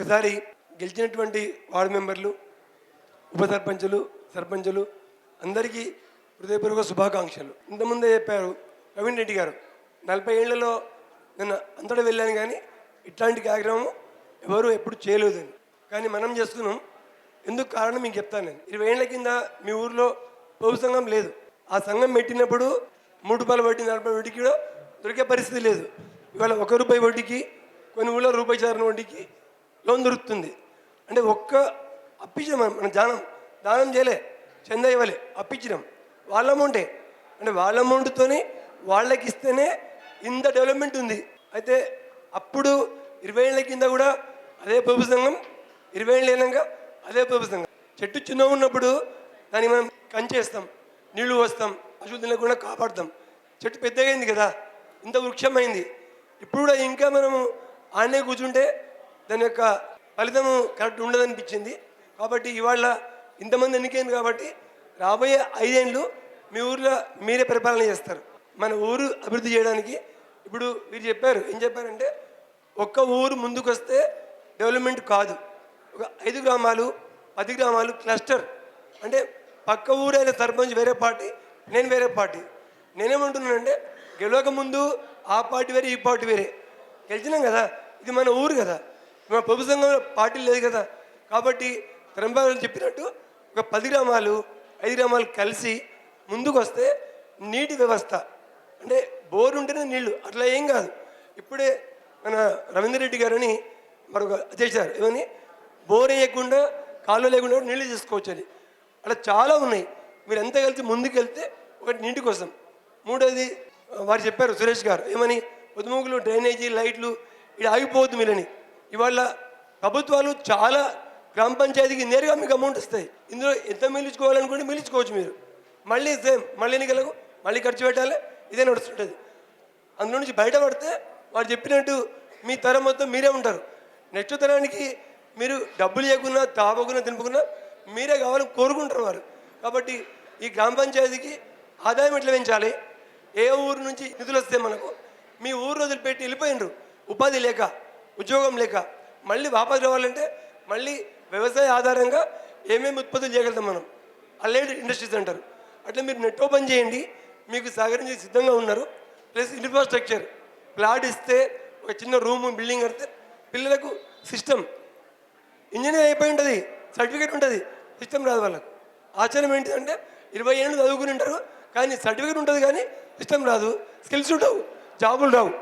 ఒక్కసారి గెలిచినటువంటి వార్డు మెంబర్లు, ఉప సర్పంచులు, సర్పంచులు అందరికీ హృదయపూర్వక శుభాకాంక్షలు. ఇంతకుముందే చెప్పారు రవీంద్ర రెడ్డి గారు, 40 ఏళ్లలో నేను అంతటా వెళ్ళాను కానీ ఇట్లాంటి కార్యక్రమం ఎవరు ఎప్పుడు చేయలేదని. కానీ మనం చేస్తున్నాం. ఎందుకు కారణం మీకు చెప్తాను. నేను 20 ఏళ్ల కింద మీ ఊర్లో పొదుపు సంఘం లేదు. ఆ సంఘం పెట్టినప్పుడు 3 రూపాయల వడ్డీ, 40 రూపాయల వడ్డీకి కూడా దొరికే పరిస్థితి లేదు. ఇవాళ 1 రూపాయి వడ్డీకి, కొన్ని ఊళ్ళో రూపాయి చారణ వడ్డీకి లోన్ దొరుకుతుంది. అంటే ఒక్క అప్పించినాం మనం, దానం చేయలే, చందా ఇవ్వలే, అప్పించినాం. వాళ్ళ అమౌంటే, అంటే వాళ్ళ అమౌంట్తోనే వాళ్ళకి ఇస్తేనే ఇంత డెవలప్మెంట్ ఉంది. అయితే అప్పుడు 20 ఏళ్ల కింద కూడా అదే పొదుపు సంఘం, 20 ఏళ్ళు అయినాక అదే పొదుపు సంఘం. చెట్టు చిన్న ఉన్నప్పుడు దాన్ని మనం కంచేస్తాం, నీళ్లు పోస్తాం, పశువులు తినకుండా కాపాడుతాం. చెట్టు పెద్దగైంది కదా, ఇంత వృక్షమైంది. ఇప్పుడు కూడా ఇంకా మనము ఆనే కూర్చుంటే దాని యొక్క ఫలితము కరెక్ట్ ఉండదనిపించింది. కాబట్టి ఇవాళ ఇంతమంది ఎన్నికైంది కాబట్టి రాబోయే 5 ఏళ్ళు మీ ఊర్లో మీరే పరిపాలన చేస్తారు. మన ఊరు అభివృద్ధి చేయడానికి ఇప్పుడు మీరు చెప్పారు, ఏం చెప్పారంటే ఒక్క ఊరు ముందుకు వస్తే డెవలప్మెంట్ కాదు, ఒక 5 గ్రామాలు 10 గ్రామాలు క్లస్టర్, అంటే పక్క ఊరైన సర్పంచ్ వేరే పార్టీ, నేను వేరే పార్టీ. నేనేమంటున్నానంటే గెలవక ముందు ఆ పార్టీ వేరే, ఈ పార్టీ వేరే. గెలిచినాం కదా, ఇది మన ఊరు కదా, మన పొదుపు సంఘంలో పార్టీ లేదు కదా. కాబట్టి త్రంబాలు చెప్పినట్టు ఒక 10 గ్రామాలు 5 గ్రామాలు కలిసి ముందుకు వస్తే నీటి వ్యవస్థ, అంటే బోరు ఉంటేనే నీళ్లు, అట్లా ఏం కాదు. ఇప్పుడే మన రవీంద్ర రెడ్డి గారని మరొక చేశారు, ఏమని బోర్ వేయకుండా కాలువ లేకుండా నీళ్లు చేసుకోవచ్చు అని. అలా చాలా ఉన్నాయి. మీరు ఎంత కలిసి ముందుకు వెళ్తే ఒకటి నీటి కోసం. మూడోది వారు చెప్పారు సురేష్ గారు, ఏమని పొదుముగులు, డ్రైనేజీ, లైట్లు ఇది ఆగిపోవద్దు మీరని. ఇవాళ ప్రభుత్వాలు చాలా గ్రామ పంచాయతీకి నేరుగా మీకు అమౌంట్ వస్తాయి. ఇందులో ఎంత మిగిలించుకోవాలనుకుంటే మిగిలించుకోవచ్చు మీరు. మళ్ళీ సేమ్, మళ్ళీ ఎన్నికలకు మళ్ళీ ఖర్చు పెట్టాలి, ఇదే నడుస్తుంటుంది. అందులో నుంచి బయటపడితే వారు చెప్పినట్టు మీ తరం మొత్తం మీరే ఉంటారు. నెక్స్ట్ తరానికి మీరు డబ్బులు ఇవ్వకున్నా, తాపకున్నా, తినపుకున్నా మీరే కావాలని కోరుకుంటారు వారు. కాబట్టి ఈ గ్రామ పంచాయతీకి ఆదాయం ఎట్లా పెంచాలి, ఏ ఊరు నుంచి నిధులు వస్తే మనకు, మీ ఊరు వదిలిపెట్టి వెళ్ళిపోయినరు ఉపాధి లేక, ఉద్యోగం లేక, మళ్ళీ వాపసు రావాలంటే మళ్ళీ వ్యవసాయ ఆధారంగా ఏమేమి ఉత్పత్తులు చేయగలుగుతాం మనం, అల్లేడ్ ఇండస్ట్రీస్ అంటారు. అట్లా మీరు నెట్ ఓపెన్ చేయండి, మీకు సహకరించి సిద్ధంగా ఉన్నారు. ప్లస్ ఇన్ఫ్రాస్ట్రక్చర్, ప్లాట్ ఇస్తే ఒక చిన్న రూము, బిల్డింగ్ కడితే పిల్లలకు సిస్టమ్, ఇంజనీర్ అయిపోయి ఉంటుంది, సర్టిఫికేట్ ఉంటుంది, సిస్టమ్ రాదు వాళ్ళకు. ఆశ్చర్యం ఏంటిదంటే 20 ఏళ్ళు చదువుకుని ఉంటారు కానీ సర్టిఫికేట్ ఉంటుంది కానీ సిస్టమ్ రాదు, స్కిల్స్ ఉండవు, జాబులు రావు.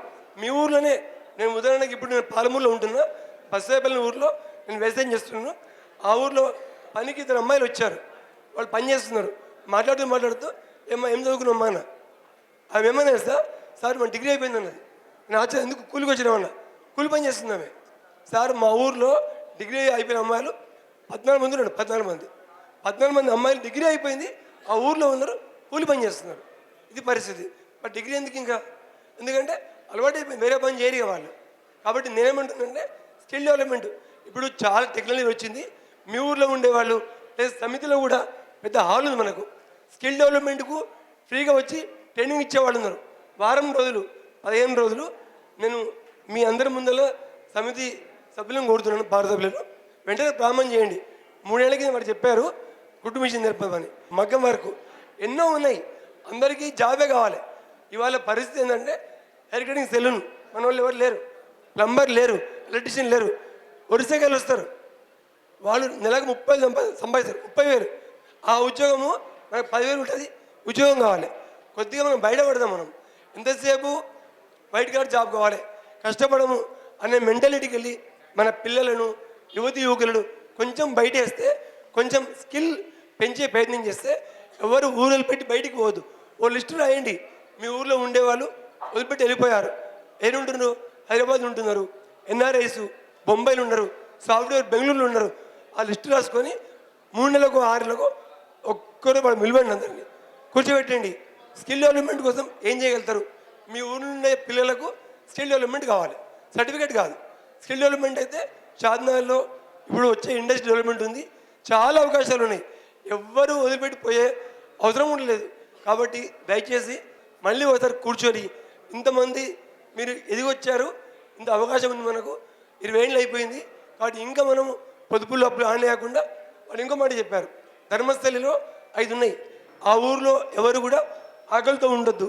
మీ ఊర్లోనే నేను ఉదాహరణకి ఇప్పుడు నేను పాలమూరులో ఉంటున్నా, బస్సేపల్లి ఊర్లో నేను వ్యవసాయం చేస్తున్నాను. ఆ ఊర్లో పనికి 2 అమ్మాయిలు వచ్చారు, వాళ్ళు పని చేస్తున్నారు. మాట్లాడుతూ ఏం చదువుకున్నామ్మా అన్న. ఆమె ఏమన్నా చేస్తా, సార్ మన డిగ్రీ అయిపోయింది అన్నది. నేను ఆశ్చర్యం, ఎందుకు కూలికి వచ్చినామన్నా, కూలి పని చేస్తుంది ఆమె. సార్ మా ఊర్లో డిగ్రీ అయిపోయిన అమ్మాయిలు 14 మంది ఉన్నారు, 14 మంది అమ్మాయిలు డిగ్రీ అయిపోయింది, ఆ ఊర్లో ఉన్నారు, కూలి పని చేస్తున్నారు. ఇది పరిస్థితి. మరి డిగ్రీ ఎందుకు ఇంకా, ఎందుకంటే అలవాటు అయిపోయింది, వేరే పని చేయరు వాళ్ళు. కాబట్టి నేనేమంటున్నానంటే స్కిల్ డెవలప్మెంట్, ఇప్పుడు చాలా టెక్నాలజీ వచ్చింది. మీ ఊర్లో ఉండేవాళ్ళు లేదా సమితిలో కూడా పెద్ద హాల్ ఉంది మనకు, స్కిల్ డెవలప్మెంట్కు ఫ్రీగా వచ్చి ట్రైనింగ్ ఇచ్చేవాళ్ళు ఉన్నారు. వారం రోజులు 15 రోజులు నేను మీ అందరి ముందర సమితి సభ్యులను కోరుతున్నాను, భారత సభ్యులను వెంటనే ప్రారంభం చేయండి. 3 ఏళ్ల కింద వారు చెప్పారు కుట్టు మిషన్ నేర్పమని, మగ్గం వరకు ఎన్నో ఉన్నాయి. అందరికీ జాబే కావాలి. ఇవాళ పరిస్థితి ఏంటంటే హెయిర్ కటింగ్ సెలూన్ మన వాళ్ళు ఎవరు లేరు, ప్లంబర్ లేరు, ఎలక్ట్రీషియన్ లేరు. ఒరిస్సాకి వస్తారు, వాళ్ళు నెలకు 30 సంపాదిస్తారు, 30,000. ఆ ఉద్యోగము మనకు 10,000 ఉంటుంది, ఉద్యోగం కావాలి. కొద్దిగా మనం బయటపడదాం. మనం ఎంతసేపు వైట్ కార్డ్ జాబ్ కావాలి, కష్టపడము అనే మెంటాలిటీకి వెళ్ళి మన పిల్లలను, యువకులను కొంచెం బయట వేస్తే, కొంచెం స్కిల్ పెంచే ప్రయత్నం చేస్తే ఎవరు ఊరు వదిలిపెట్టి బయటికి పోవద్దు. ఓ లిస్టు రాయండి, మీ ఊర్లో ఉండేవాళ్ళు వదిలిపెట్టి వెళ్ళిపోయారు, ఏడుంటున్నారు, హైదరాబాద్ ఉంటున్నారు, ఎన్ఆర్ఐస్ బొంబాయిలు ఉన్నారు, సాఫ్ట్వేర్ బెంగళూరులో ఉన్నారు. ఆ లిస్టు రాసుకొని 3 నెలలకు 6 నెలలకు ఒక్కరు వాళ్ళు నిలబడి అందరినీ కూర్చోబెట్టండి. స్కిల్ డెవలప్మెంట్ కోసం ఏం చేయగలుగుతారు, మీ ఊరిలో ఉండే పిల్లలకు స్కిల్ డెవలప్మెంట్ కావాలి, సర్టిఫికేట్ కాదు. స్కిల్ డెవలప్మెంట్ అయితే షాద్నగర్లో ఇప్పుడు వచ్చే ఇండస్ట్రీ డెవలప్మెంట్ ఉంది, చాలా అవకాశాలు ఉన్నాయి. ఎవ్వరూ వదిలిపెట్టిపోయే అవసరం ఉండలేదు. కాబట్టి దయచేసి మళ్ళీ ఒకసారి కూర్చొని, ఇంతమంది మీరు ఎదిగొచ్చారు, ఇంత అవకాశం ఉంది మనకు, 20 ఏళ్ళు అయిపోయింది, కాబట్టి ఇంకా మనం పొదుపులు అప్పుడు ఆనేయకుండా వాళ్ళు ఇంకో మాట చెప్పారు, ధర్మస్థలిలో 5 ఉన్నాయి, ఆ ఊర్లో ఎవరు కూడా ఆకలితో ఉండొద్దు.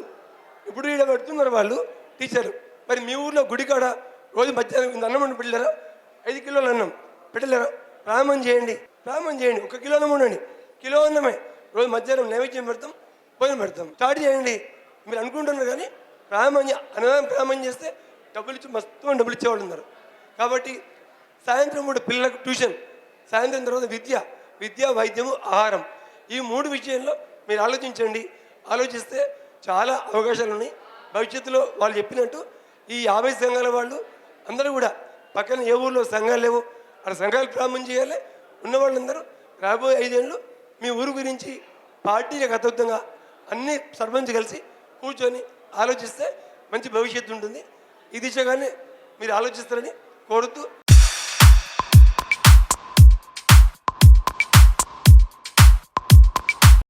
ఇప్పుడు ఈడ పెడుతున్నారు వాళ్ళు టీచర్, మరి మీ ఊర్లో గుడికాడ రోజు మధ్యాహ్నం ఇంత అన్నం వండి పెట్టలేరా? 5 కిలోల అన్నం పెట్టలేరా? ప్రారంభం చేయండి, 1 కిలో అన్నం ఉండండి, కిలో అన్నమే రోజు మధ్యాహ్నం నైవేద్యం పెడతాం, భోజనం పెడతాం. స్టార్ట్ చేయండి. మీరు అనుకుంటున్నారు కానీ అన్నదానం ప్రారంభం చేస్తే డబ్బులు ఇచ్చి మస్తు డబ్బులు ఇచ్చేవాళ్ళు ఉన్నారు. కాబట్టి సాయంత్రం కూడా పిల్లలకు ట్యూషన్, సాయంత్రం తర్వాత విద్య, వైద్యము, ఆహారం, ఈ 3 విషయంలో మీరు ఆలోచించండి. ఆలోచిస్తే చాలా అవకాశాలు ఉన్నాయి. భవిష్యత్తులో వాళ్ళు చెప్పినట్టు ఈ 50 సంఘాల వాళ్ళు అందరూ కూడా పక్కన ఏ ఊళ్ళో సంఘాలు లేవు అక్కడ సంఘాలు ప్రారంభం చేయాలి. ఉన్న వాళ్ళందరూ రాబోయే 5 ఏళ్ళు మీ ఊరు గురించి పార్టీలకు అతీతంగా అన్ని సర్పంచ్ కలిసి కూర్చొని ఆలోచిస్తే మంచి భవిష్యత్తు ఉంటుంది. ఈ దిశగానే మీరు ఆలోచిస్తారని కోరుతూ